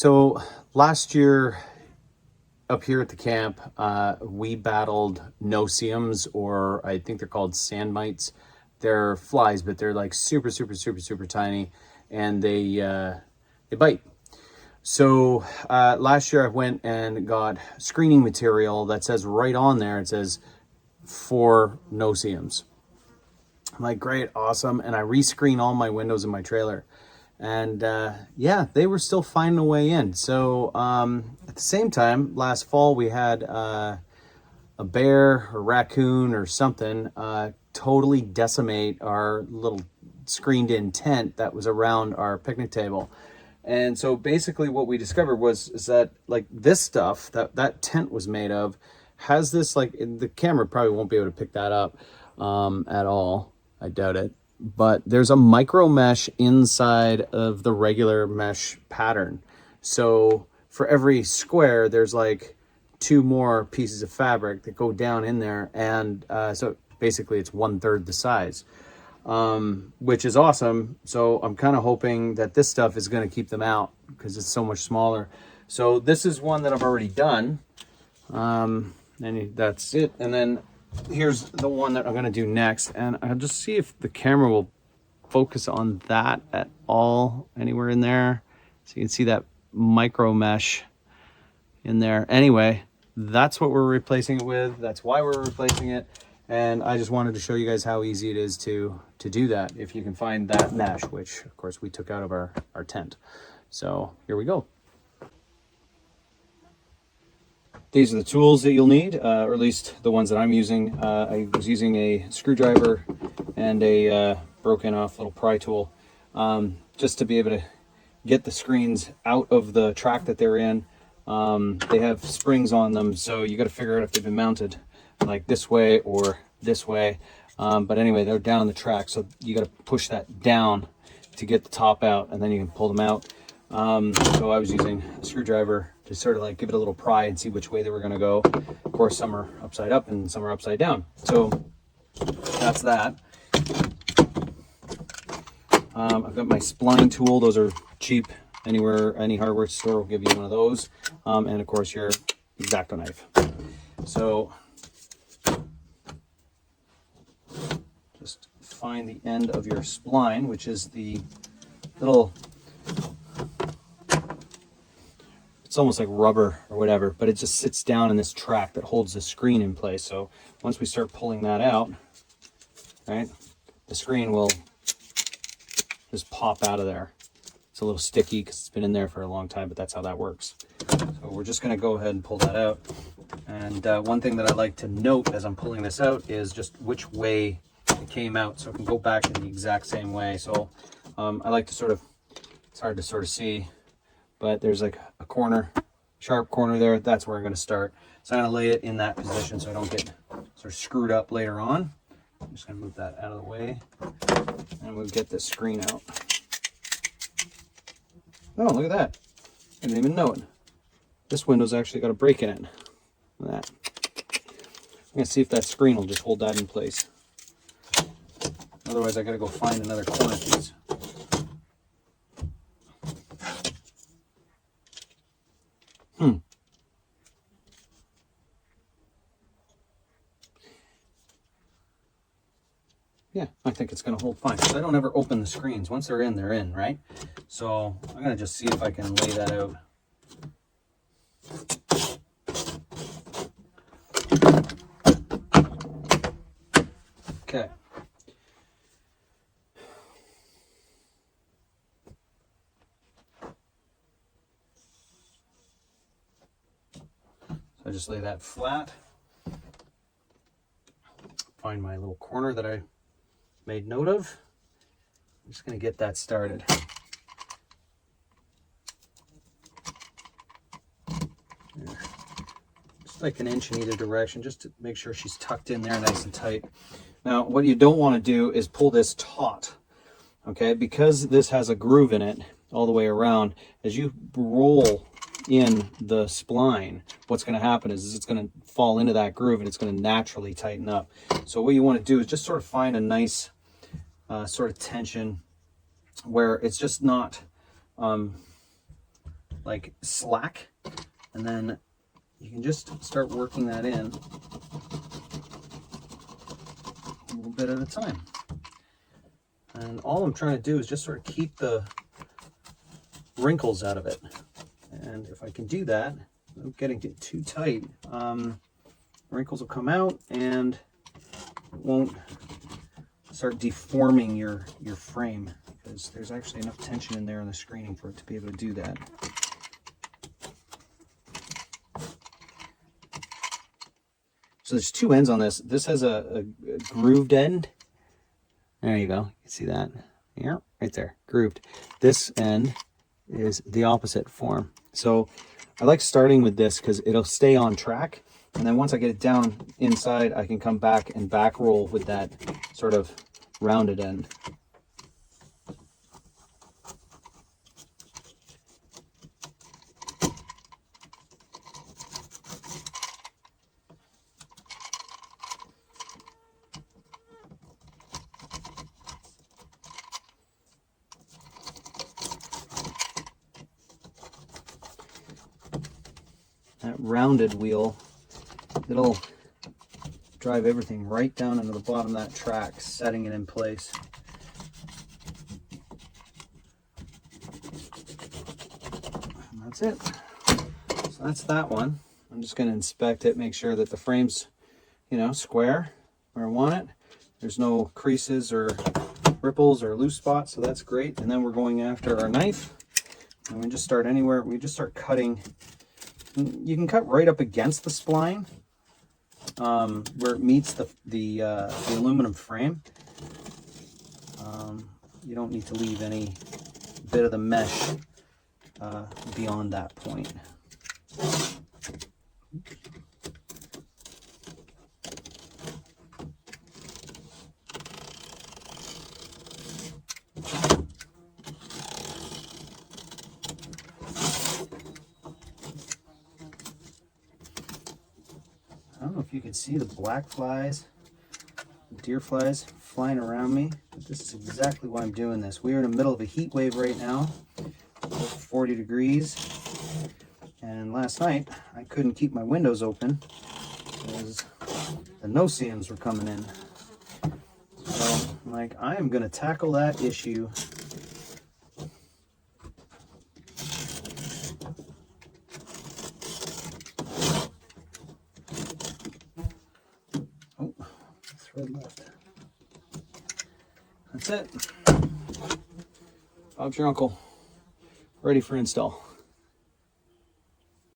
So last year up here at the camp, we battled no-see-ums, or I think they're called sand mites. They're flies, but they're like super, super, super, super tiny, and they bite. So last year I went and got screening material that says right on there, it says for no-see-ums. I'm like, great, awesome. And I rescreen all my windows in my trailer. And yeah, they were still finding a way in. So at the same time, last fall we had a bear or raccoon or something totally decimate our little screened in tent that was around our picnic table. And so basically what we discovered is that like this stuff that tent was made of has this, like, the camera probably won't be able to pick that up at all. I doubt it. But there's a micro mesh inside of the regular mesh pattern. So for every square, there's like 2 more pieces of fabric that go down in there. And so basically it's 1/3 the size, which is awesome. So I'm kind of hoping that this stuff is going to keep them out because it's so much smaller. So this is one that I've already done. And that's it. And then here's the one that I'm going to do next, and I'll just see if the camera will focus on that at all anywhere in there, so you can see that micro mesh in there. Anyway, that's what we're replacing it with. That's why we're replacing it, and I just wanted to show you guys how easy it is to do that if you can find that mesh, which of course we took out of our tent. So here we go. These are the tools that you'll need, or at least the ones that I'm using. I was using a screwdriver and a broken off little pry tool, just to be able to get the screens out of the track that they're in. They have springs on them, so you got to figure out if they've been mounted like this way or this way. But anyway, they're down the track, so you got to push that down to get the top out, and then you can pull them out. So I was using a screwdriver to sort of like give it a little pry and see which way they were going to go. Of course, some are upside up and some are upside down. So that's that. I've got my spline tool. Those are cheap. Anywhere, any hardware store will give you one of those. And of course your X-Acto knife. So just find the end of your spline, which is the little, it's almost like rubber or whatever, but it just sits down in this track that holds the screen in place. So once we start pulling that out, right, the screen will just pop out of there. It's a little sticky because it's been in there for a long time, but that's how that works. So we're just going to go ahead and pull that out. And one thing that I like to note as I'm pulling this out is just which way it came out, so it can go back in the exact same way. So I like to sort of, it's hard to sort of see, but there's like a corner, sharp corner there. That's where I'm going to start. So I'm going to lay it in that position so I don't get sort of screwed up later on. I'm just going to move that out of the way, and we'll get this screen out. Oh, look at that. I didn't even know it. This window's actually got a break in it. Look at that. I'm going to see if that screen will just hold that in place. Otherwise, I got to go find another corner piece. Yeah, I think it's going to hold fine, because I don't ever open the screens. Once they're in, right? So I'm going to just see if I can lay that out. Okay. So I just lay that flat. Find my little corner that I made note of. I'm just going to get that started. There. Just like an inch in either direction, just to make sure she's tucked in there nice and tight. Now, what you don't want to do is pull this taut, okay? Because this has a groove in it all the way around, as you roll in the spline, what's going to happen is it's going to fall into that groove and it's going to naturally tighten up. So what you want to do is just sort of find a nice sort of tension where it's just not like slack, and then you can just start working that in a little bit at a time. And all I'm trying to do is just sort of keep the wrinkles out of it. And if I can do that without getting it too tight, wrinkles will come out and it won't start deforming your frame, because there's actually enough tension in there in the screening for it to be able to do that. So there's two ends on this. This has a grooved end. There you go. You can see that. Yeah, right there, grooved. This end is the opposite form. So I like starting with this because it'll stay on track. And then once I get it down inside, I can come back and back roll with that sort of rounded end. That rounded wheel, it'll drive everything right down into the bottom of that track, setting it in place. And that's it. So that's that one. I'm just going to inspect it, make sure that the frame's, you know, square where I want it. There's no creases or ripples or loose spots, so that's great. And then we're going after our knife. And we just start anywhere. We just start cutting. You can cut right up against the spline where it meets the aluminum frame. You don't need to leave any bit of the mesh beyond that point. I don't know if you can see the black flies, the deer flies flying around me, but this is exactly why I'm doing this. We are in the middle of a heat wave right now, 40 degrees, and last night I couldn't keep my windows open because the no-see-ums were coming in. So, like, I am going to tackle that issue thread left. That's it. Bob's your uncle, ready for install.